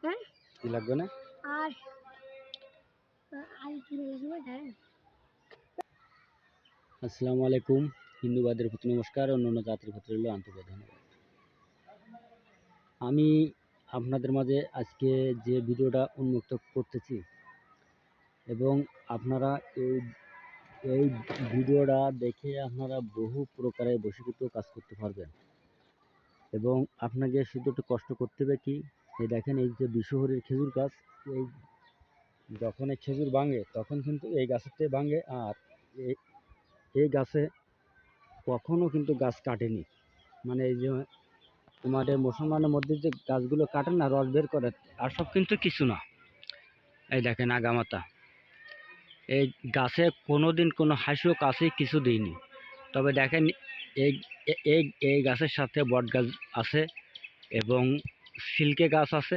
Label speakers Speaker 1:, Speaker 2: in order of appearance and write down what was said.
Speaker 1: হ্যাঁ
Speaker 2: কি লাগবে না?
Speaker 1: আর আর কি লাগবে?
Speaker 2: আসসালামু আলাইকুম। হিন্দুবাদের প্রতি নমস্কার, অন্যান্য জাতির প্রতি রইল আন্তরিক ধন্যবাদ। আমি আপনাদের মাঝে আজকে যে ভিডিওটা উন্মুক্ত করতেছি এবং আপনারা এই এই ভিডিওটা দেখে আপনারা বহু প্রকারের বশীকৃত কাজ করতে পারবেন এবং আপনাকে শুধু একটু কষ্ট করতে হবে কি, এই দেখেন এই যে বিশ্বহরির খেজুর গাছ, এই যখন এই খেজুর ভাঙে তখন কিন্তু এই গাছেতে ভাঙে, আর এই গাছে কখনো কিন্তু গাছ কাটেনি। মানে এই যে তোমাদের মুসলমানের মধ্যে যে গাছগুলো কাটে না, রস বের করে, আর সব কিন্তু কিছু না। এই দেখেন আগামাতা, এই গাছে কোনোদিন কোনো হাসিও কাছে কিছু দিইনি। তবে দেখেন এই এই এই গাছের সাথে বট গাছ আছে এবং সিল্কে গাছ আছে।